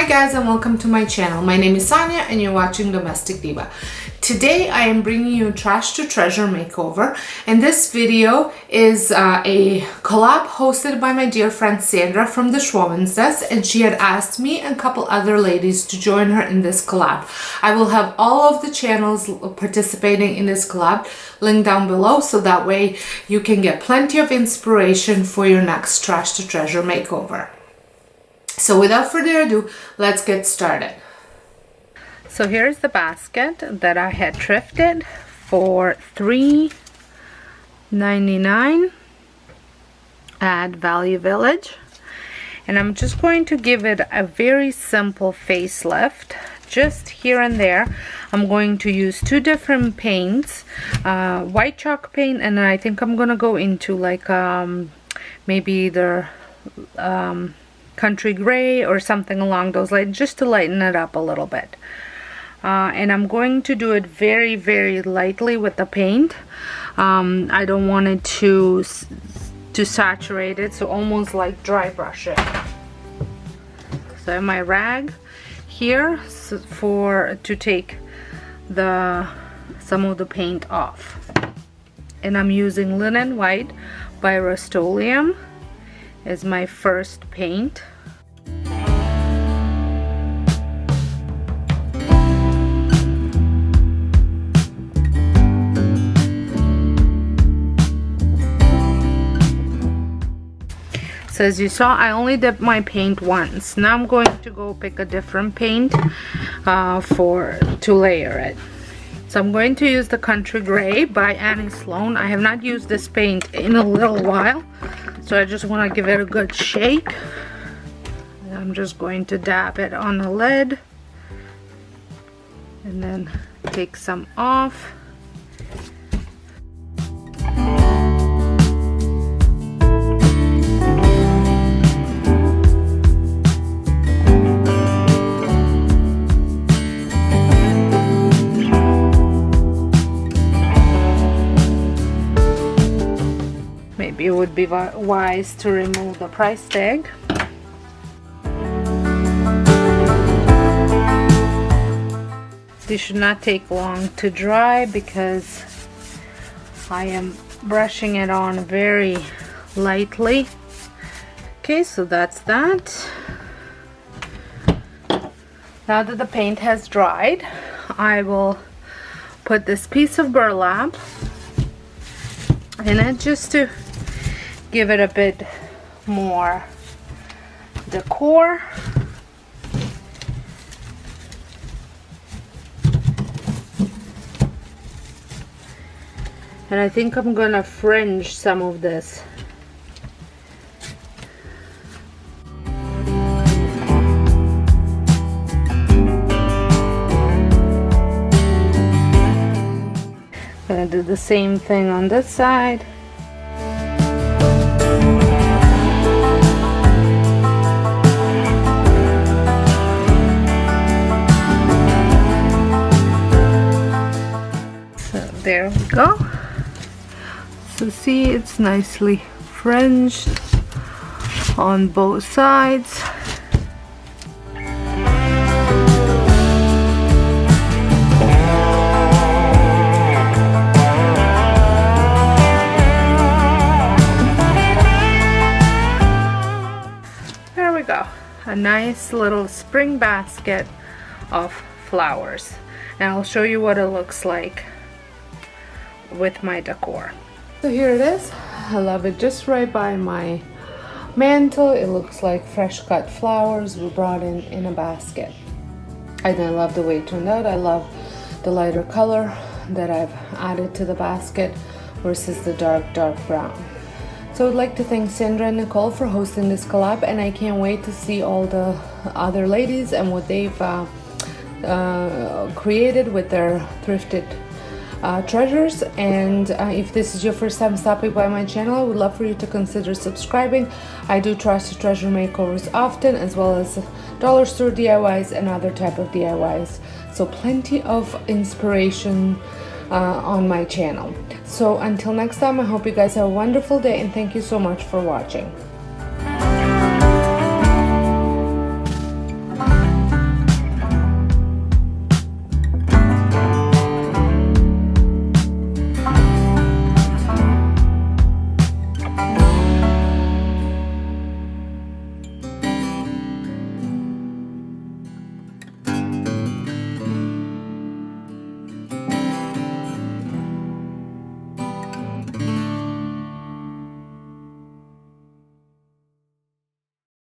Hi guys, and welcome to my channel. My name is Sonja and you're watching Domestic Diva. Today I am bringing you Trash to Treasure makeover, and this video is a collab hosted by my dear friend Sandra from the Schwowins Nest, and she had asked me and a couple other ladies to join her in this collab. I will have all of the channels participating in this collab linked down below, so that way you can get plenty of inspiration for your next Trash to Treasure makeover. So without further ado, let's get started. So here's the basket that I had thrifted for $3.99 at Value Village. And I'm just going to give it a very simple facelift. Just here and there, I'm going to use two different paints, white chalk paint, and I think I'm gonna go into like maybe either country gray or something along those lines, just to lighten it up a little bit. And I'm going to do it very, very lightly with the paint. I don't want it to saturate it, so almost like dry brush it. So I have my rag here to take some of the paint off. And I'm using Linen White by Rust-Oleum as my first paint. So as you saw, I only dipped my paint once. Now I'm going to go pick a different paint to layer it. So I'm going to use the Country Gray by Annie Sloan. I have not used this paint in a little while, so I just want to give it a good shake. And I'm just going to dab it on the lid and then take some off. Maybe it would be wise to remove the price tag. This should not take long to dry because I am brushing it on very lightly. Okay, so that's that. Now that the paint has dried, I will put this piece of burlap in it just to give it a bit more decor. And I think I'm gonna fringe some of this. Gonna do the same thing on this side. There we go. So see, it's nicely fringed on both sides. There we go. A nice little spring basket of flowers. And I'll show you what it looks like with my decor. So here it is. I love it, just right by my mantle. It looks like fresh cut flowers we brought in a basket, and I love the way it turned out. I love the lighter color that I've added to the basket versus the dark brown. So I'd like to thank Sandra and Nicole for hosting this collab, and I can't wait to see all the other ladies and what they've created with their thrifted treasures. And if this is your first time stopping by my channel, I would love for you to consider subscribing. I do Trash to Treasure makeovers often, as well as dollar store DIYs and other type of DIYs. So plenty of inspiration on my channel. So until next time, I hope you guys have a wonderful day, and thank you so much for watching.